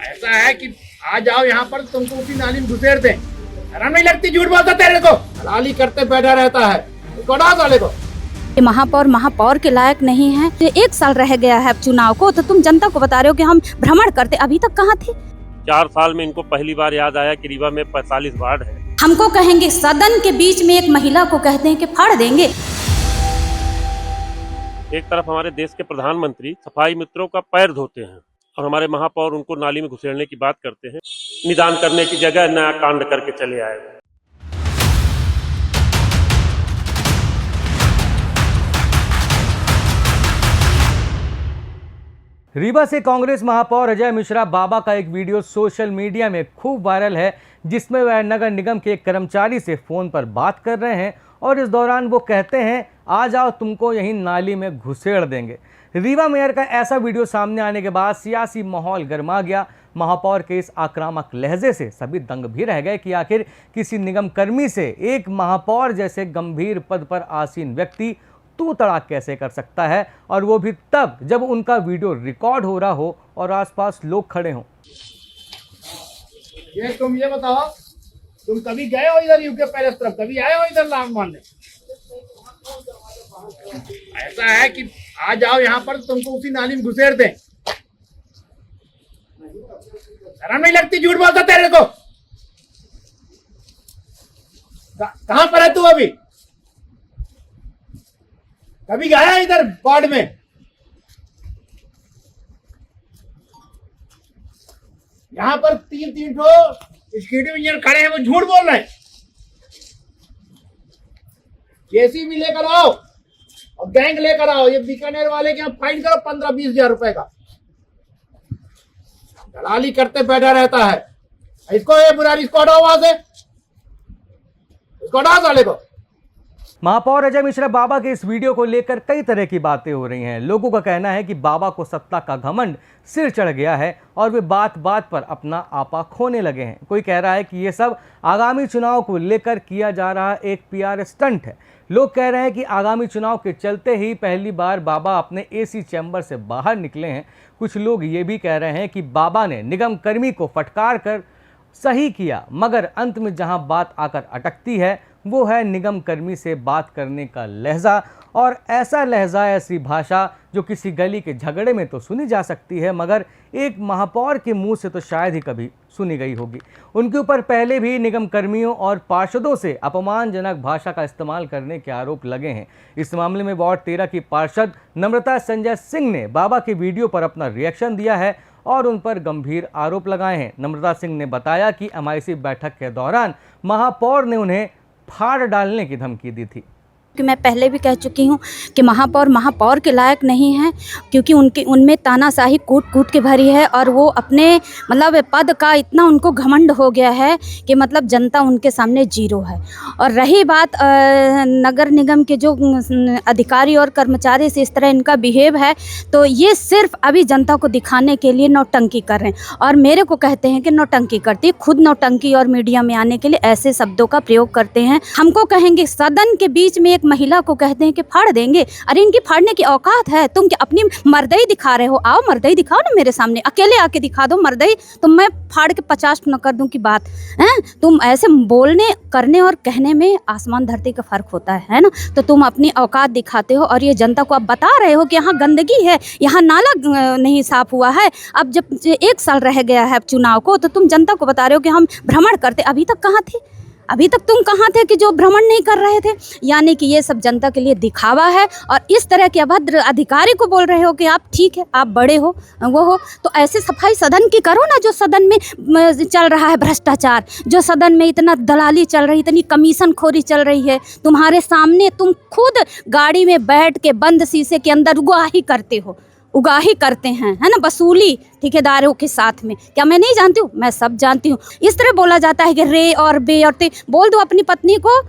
ऐसा है कि आ जाओ यहाँ पर तुमको उसी नाली में घुसेड़ दें। शर्म नहीं लगती? झूठ बोलता तेरे को, दलाली करते बैठा रहता है। डाल वाले को महापौर महापौर के लायक नहीं है। 1 साल रह गया है चुनाव को, तो तुम जनता को बता रहे हो कि हम भ्रमण करते, अभी तक कहाँ थे? 4 साल में इनको पहली बार याद आया कि रीवा में 45 वार्ड है। हमको कहेंगे सदन के बीच में एक महिला को कहते हैं कि फाड़ देंगे। एक तरफ हमारे देश के प्रधानमंत्री सफाई मित्रों का पैर धोते हैं और हमारे महापौर उनको नाली में घुसेड़ने की बात करते हैं। निदान करने की जगह नया कांड करके चले आए। रीवा से कांग्रेस महापौर अजय मिश्रा बाबा का एक वीडियो सोशल मीडिया में खूब वायरल है, जिसमें वह नगर निगम के एक कर्मचारी से फोन पर बात कर रहे हैं और इस दौरान वो कहते हैं आ जाओ तुमको यहीं नाली में घुसेड़ देंगे। रीवा मेयर का ऐसा वीडियो सामने आने के बाद सियासी माहौल गर्मा गया। महापौर के इस आक्रामक लहजे से सभी दंग भी रह गए कि आखिर किसी निगम कर्मी से एक महापौर जैसे गंभीर पद पर आसीन व्यक्ति तू तड़ाक कैसे कर सकता है, और वो भी तब जब उनका वीडियो रिकॉर्ड हो रहा हो और आसपास लोग खड़े हों। तुम ये बताओ, तुम कभी गए हो इधर यूके पैलेस तरफ? कभी आए हो इधर लाभ मानने? ऐसा है कि आ जाओ यहाँ पर तुमको उसी नाली में घुसेड़ दें। शर्म नहीं लगती? झूठ बोलता तेरे को। कहां पर है तू अभी? कभी गया इधर वार्ड में? यहाँ पर 3 ठो एग्जीक्यूटिव इंजीनियर खड़े हैं, वो झूठ बोल रहे हैं। जेसीबी लेकर आओ और गैंग लेकर आओ। ये बीकानेर वाले के यहाँ फाइन करो 15-20 हजार रुपए का। दलाली करते बैठा रहता है। इसको ये बुरारी, इसको हटाओ वहां से, इसको हटाओ साले को। महापौर अजय मिश्रा बाबा के इस वीडियो को लेकर कई तरह की बातें हो रही हैं। लोगों का कहना है कि बाबा को सत्ता का घमंड सिर चढ़ गया है और वे बात बात पर अपना आपा खोने लगे हैं। कोई कह रहा है कि ये सब आगामी चुनाव को लेकर किया जा रहा एक PR स्टंट है। लोग कह रहे हैं कि आगामी चुनाव के चलते ही पहली बार बाबा अपने AC चैम्बर से बाहर निकले हैं। कुछ लोग ये भी कह रहे हैं कि बाबा ने निगम कर्मी को फटकार कर सही किया, मगर अंत में जहां बात आकर अटकती है वो है निगम कर्मी से बात करने का लहजा। और ऐसा लहजा, ऐसी भाषा जो किसी गली के झगड़े में तो सुनी जा सकती है, मगर एक महापौर के मुंह से तो शायद ही कभी सुनी गई होगी। उनके ऊपर पहले भी निगम कर्मियों और पार्षदों से अपमानजनक भाषा का इस्तेमाल करने के आरोप लगे हैं। इस मामले में वार्ड 13 की पार्षद नम्रता संजय सिंह ने बाबा के वीडियो पर अपना रिएक्शन दिया है और उन पर गंभीर आरोप लगाए हैं। नम्रता सिंह ने बताया कि MIC बैठक के दौरान महापौर ने उन्हें फाड़ डालने की धमकी दी थी। कि मैं पहले भी कह चुकी हूँ कि महापौर महापौर के लायक नहीं है, क्योंकि उनमें तानाशाही कूट कूट के भरी है और वो अपने मतलब पद का इतना उनको घमंड हो गया है कि मतलब जनता उनके सामने जीरो है। और रही बात नगर निगम के जो अधिकारी और कर्मचारी से इस तरह इनका बिहेव है, तो ये सिर्फ अभी जनता को दिखाने के लिए नौटंकी कर रहे हैं और मेरे को कहते हैं कि नौटंकी करती है। खुद नौटंकी और मीडिया में आने के लिए ऐसे शब्दों का प्रयोग करते हैं। हमको कहेंगे सदन के बीच में महिला को कहते हैं कि फाड़ देंगे। अरे इनकी फाड़ने की औकात है? तुम क्या अपनी मर्दई दिखा रहे हो? आओ मर्दई दिखाओ ना मेरे सामने, अकेले आके दिखा दो मर्दई, तो मैं फाड़ के 50 न कर दूं की बात है। तुम ऐसे बोलने करने और कहने में आसमान धरती का फर्क होता है ना। तो तुम अपनी औकात दिखाते हो और ये जनता को अब बता रहे हो कि यहाँ गंदगी है, यहाँ नाला नहीं साफ हुआ है। अब जब 1 साल रह गया है चुनाव को, तो तुम जनता को बता रहे हो कि हम भ्रमण करते, अभी तक कहाँ थे? अभी तक तुम कहाँ थे कि जो भ्रमण नहीं कर रहे थे? यानी कि ये सब जनता के लिए दिखावा है और इस तरह के अभद्र अधिकारी को बोल रहे हो कि आप ठीक है, आप बड़े हो, वो हो। तो ऐसे सफाई सदन की करो ना, जो सदन में चल रहा है भ्रष्टाचार, जो सदन में इतना दलाली चल रही, इतनी कमीशन खोरी चल रही है तुम्हारे सामने। तुम खुद गाड़ी में बैठ के बंद शीशे के अंदर उगाही करते हैं, है ना, वसूली ठेकेदारों के साथ में। क्या मैं नहीं जानती हूँ? मैं सब जानती हूँ। इस तरह बोला जाता है कि रे और बे और ते। बोल दो अपनी पत्नी को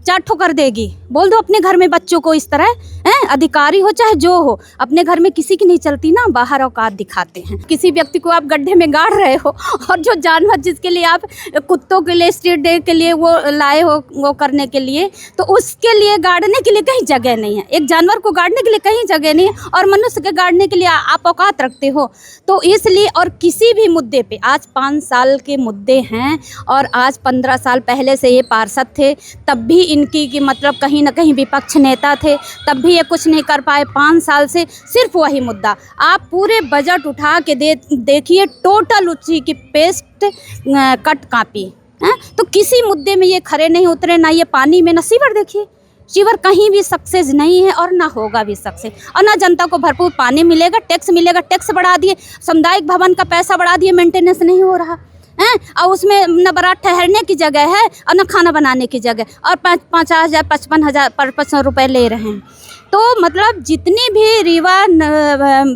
4 ठोकर देगी, बोल दो अपने घर में बच्चों को इस तरह हैं, अधिकारी हो चाहे जो हो, अपने घर में किसी की नहीं चलती ना, बाहर औकात दिखाते हैं। किसी व्यक्ति को आप गड्ढे में गाड़ रहे हो और जो जानवर जिसके लिए आप कुत्तों के लिए स्ट्रीट डे के लिए वो लाए हो, वो करने के लिए, तो उसके लिए गाड़ने के लिए कहीं जगह नहीं है। एक जानवर को गाड़ने के लिए कहीं जगह नहीं है और मनुष्य के गाड़ने के लिए आप औकात रखते हो। तो इसलिए, और किसी भी मुद्दे पे आज 5 साल के मुद्दे हैं और आज 15 साल पहले से ये पार्षद थे, तब भी इनकी की मतलब कहीं ना कहीं विपक्ष नेता थे, तब भी ये कुछ नहीं कर पाए। 5 साल से सिर्फ वही मुद्दा। आप पूरे बजट उठा के देखिए, टोटल उसी की पेस्ट कट कापी हैं, तो किसी मुद्दे में ये खरे नहीं उतरे, ना ये पानी में, ना सीवर। देखिए सीवर कहीं भी सक्सेस नहीं है और ना होगा भी सक्सेस, और ना जनता को भरपूर पानी मिलेगा। टैक्स मिलेगा, टैक्स बढ़ा दिए, सामुदायिक भवन का पैसा बढ़ा दिए, मेंटेनेंस नहीं हो रहा हैं, और उसमें न बारात ठहरने की जगह है और न खाना बनाने की जगह, और 50,000 55,000 55 रुपये ले रहे हैं। तो मतलब जितनी भी रीवा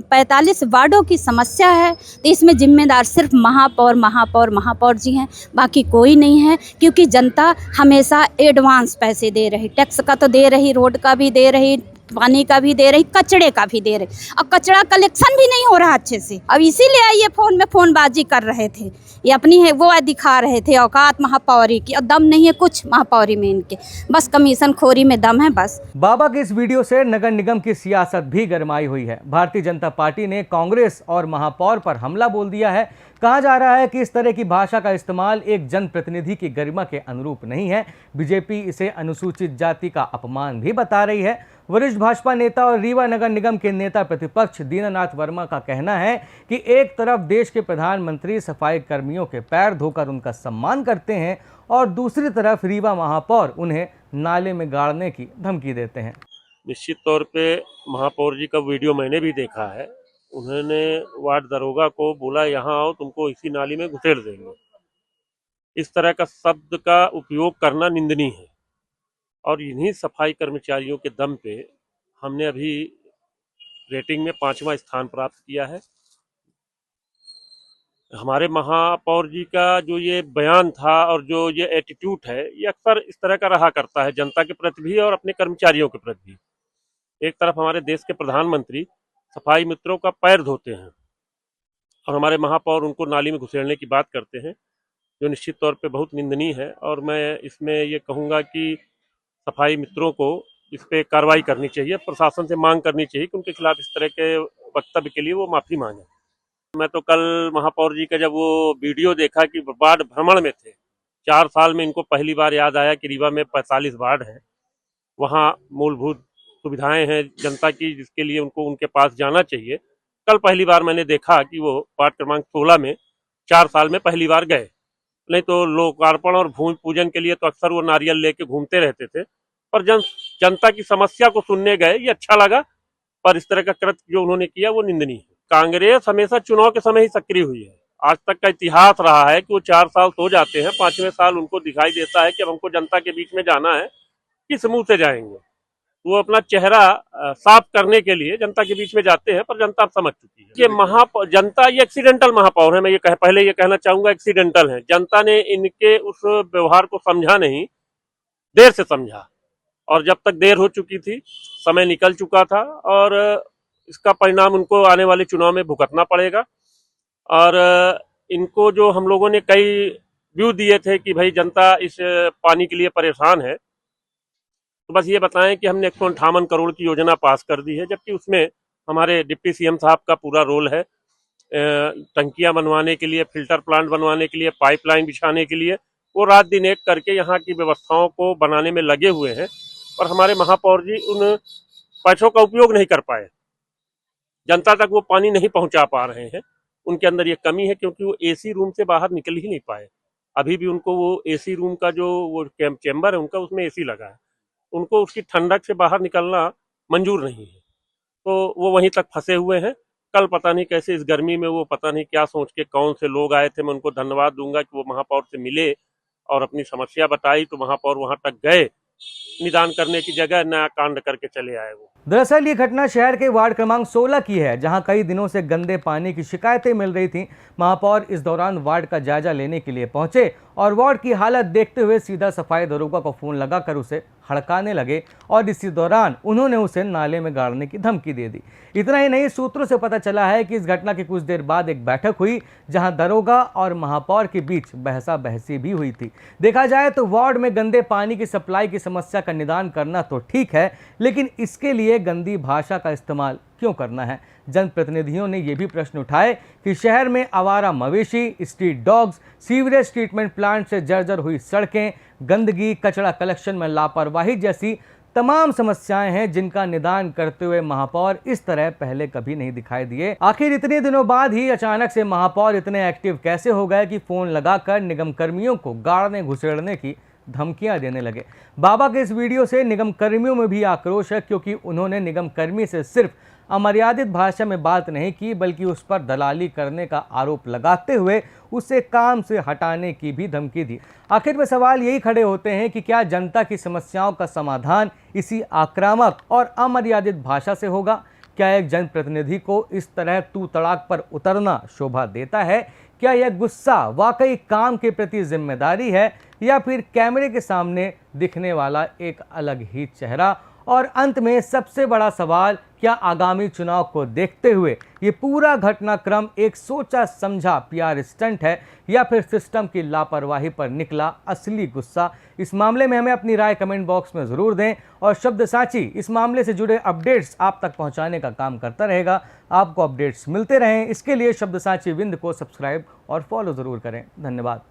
45 वार्डों की समस्या है, तो इसमें जिम्मेदार सिर्फ महापौर जी हैं, बाकी कोई नहीं है। क्योंकि जनता हमेशा एडवांस पैसे दे रही, टैक्स का तो दे रही, रोड का भी दे रही, पानी का भी दे रही, कचड़े का भी दे रही, और कचड़ा कलेक्शन भी नहीं हो रहा अच्छे से। अब इसीलिए ये फ़ोन में फ़ोनबाजी कर रहे थे, ये अपनी है वो दिखा रहे थे औकात महापौरी की, और दम नहीं है कुछ महापौरी में इनके, बस कमीशन खोरी में दम है बस। बाबा के इस वीडियो से नगर निगम की सियासत भी गरमाई हुई है। भारतीय जनता पार्टी ने कांग्रेस और महापौर पर हमला बोल दिया है। कहा जा रहा है कि इस तरह की भाषा का इस्तेमाल एक जनप्रतिनिधि की गरिमा के अनुरूप नहीं है। बीजेपी इसे अनुसूचित जाति का अपमान भी बता रही है। वरिष्ठ भाजपा नेता और रीवा नगर निगम के नेता प्रतिपक्ष दीनानाथ वर्मा का कहना है कि एक तरफ देश के प्रधानमंत्री सफाई कर्मियों के पैर धोकर उनका सम्मान करते हैं और दूसरी तरफ रीवा महापौर उन्हें नाले में गाड़ने की धमकी देते हैं। निश्चित तौर पे महापौर जी का वीडियो मैंने भी देखा है। उन्होंने वार्ड दरोगा को बोला, यहाँ आओ, तुमको इसी नाली में घुसेड़ देंगे। इस तरह का शब्द का उपयोग करना निंदनीय है, और इन्हीं सफाई कर्मचारियों के दम पे हमने अभी रेटिंग में 5वां स्थान प्राप्त किया है। हमारे महापौर जी का जो ये बयान था और जो ये एटीट्यूड है, ये अक्सर इस तरह का रहा करता है, जनता के प्रति भी और अपने कर्मचारियों के प्रति भी। एक तरफ हमारे देश के प्रधानमंत्री सफाई मित्रों का पैर धोते हैं और हमारे महापौर उनको नाली में घुसेड़ने की बात करते हैं, जो निश्चित तौर पे बहुत निंदनीय है। और मैं इसमें ये कहूँगा कि सफाई मित्रों को इस पे कार्रवाई करनी चाहिए, प्रशासन से मांग करनी चाहिए कि उनके खिलाफ इस तरह के वक्तव्य के लिए वो माफ़ी मांगे। मैं तो कल महापौर जी का जब वो वीडियो देखा कि वार्ड भ्रमण में थे, 4 साल में इनको पहली बार याद आया कि रीवा में 45 वार्ड हैं, वहाँ मूलभूत सुविधाएं हैं जनता की, जिसके लिए उनको उनके पास जाना चाहिए। कल पहली बार मैंने देखा कि वो वार्ड क्रमांक 16 में 4 साल में पहली बार गए। नहीं तो लोकार्पण और भूमि पूजन के लिए तो अक्सर वो नारियल लेके घूमते रहते थे, पर जनता की समस्या को सुनने गए, ये अच्छा लगा। पर इस तरह का कृत्य जो उन्होंने किया वो निंदनीय है। कांग्रेस हमेशा चुनाव के समय ही सक्रिय हुई है। आज तक का इतिहास रहा है कि वो 4 साल सो जाते हैं, 5वें साल उनको दिखाई देता है कि अब हमको जनता के बीच में जाना है, किस मुंह से जाएंगे। वो अपना चेहरा साफ करने के लिए जनता के बीच में जाते हैं, पर जनता अब समझ चुकी है। ये जनता ये एक्सीडेंटल महापौर है, मैं पहले ये कहना चाहूंगा, एक्सीडेंटल है। जनता ने इनके उस व्यवहार को समझा नहीं, देर से समझा, और जब तक देर हो चुकी थी, समय निकल चुका था, और इसका परिणाम उनको आने वाले चुनाव में भुगतना पड़ेगा। और इनको जो हम लोगों ने कई व्यू दिए थे कि भाई जनता इस पानी के लिए परेशान है, तो बस ये बताएं कि हमने 158 करोड़ की योजना पास कर दी है, जबकि उसमें हमारे डिप्टी सीएम साहब का पूरा रोल है। टंकियां बनवाने के लिए, फिल्टर प्लांट बनवाने के लिए, पाइपलाइन बिछाने के लिए वो रात दिन एक करके यहाँ की व्यवस्थाओं को बनाने में लगे हुए हैं, और हमारे महापौर जी उन पैसों का उपयोग नहीं कर पाए, जनता तक वो पानी नहीं पहुंचा पा रहे हैं। उनके अंदर ये कमी है, क्योंकि वो एसी रूम से बाहर निकल ही नहीं पाए। अभी भी उनको वो एसी रूम का जो वो चैम्बर है उनका, उसमें एसी लगा है, उनको उसकी ठंडक से बाहर निकलना मंजूर नहीं है, तो वो वहीं तक फंसे हुए हैं। कल पता नहीं कैसे इस गर्मी में वो पता नहीं क्या सोच के कौन से लोग आए थे, मैं उनको धन्यवाद दूंगा कि वो महापौर से मिले और अपनी समस्या बताई, तो महापौर वहां तक गए, निदान करने की जगह नया कांड करके चले आए वो। दरअसल ये घटना शहर के वार्ड क्रमांक 16 की है, जहां कई दिनों से गंदे पानी की शिकायतें मिल रही थीं। महापौर इस दौरान वार्ड का जायजा लेने के लिए पहुंचे और वार्ड की हालत देखते हुए सीधा सफाई दरोगा को फोन लगाकर उसे हड़काने लगे और इसी दौरान उन्होंने उसे नाले में गाड़ने की धमकी दे दी। इतना ही नहीं, सूत्रों से पता चला है कि इस घटना के कुछ देर बाद एक बैठक हुई जहां दरोगा और महापौर के बीच बहसा बहसी भी हुई थी। देखा जाए तो वार्ड में गंदे पानी की सप्लाई की समस्या का निदान करना तो ठीक है, लेकिन इसके लिए गंदी भाषा का इस्तेमाल क्यों करना है। जनप्रतिनिधियों ने यह भी प्रश्न उठाए कि शहर में आवारा मवेशी, street dogs, sewerage treatment plant से जर्जर हुई सड़कें, गंदगी, कचरा कलेक्शन में लापरवाही जैसी तमाम समस्याएं हैं जिनका निदान करते हुए महापौर इस तरह पहले कभी नहीं दिखाई दिए। आखिर इतने दिनों बाद ही अचानक से महापौर इतने एक्टिव कैसे हो गए कि फोन लगाकर निगम कर्मियों को गाड़ने घुसेड़ने की धमकियां देने लगे। बाबा के इस वीडियो से निगम कर्मियों में भी आक्रोश है, क्योंकि उन्होंने निगम कर्मी से सिर्फ अमर्यादित भाषा में बात नहीं की, बल्कि उस पर दलाली करने का आरोप लगाते हुए उसे काम से हटाने की भी धमकी दी। आखिर में सवाल यही खड़े होते हैं कि क्या जनता की समस्याओं का समाधान इसी आक्रामक और अमर्यादित भाषा से होगा? क्या एक जनप्रतिनिधि को इस तरह तू तड़ाक पर उतरना शोभा देता है? क्या यह गुस्सा वाकई काम के प्रति जिम्मेदारी है, या फिर कैमरे के सामने दिखने वाला एक अलग ही चेहरा? और अंत में सबसे बड़ा सवाल, क्या आगामी चुनाव को देखते हुए ये पूरा घटनाक्रम एक सोचा समझा पीआर स्टंट है, या फिर सिस्टम की लापरवाही पर निकला असली गुस्सा? इस मामले में हमें अपनी राय कमेंट बॉक्स में ज़रूर दें, और शब्दसाची इस मामले से जुड़े अपडेट्स आप तक पहुंचाने का काम करता रहेगा। आपको अपडेट्स मिलते रहें, इसके लिए शब्दसाची विंद को सब्सक्राइब और फॉलो ज़रूर करें। धन्यवाद।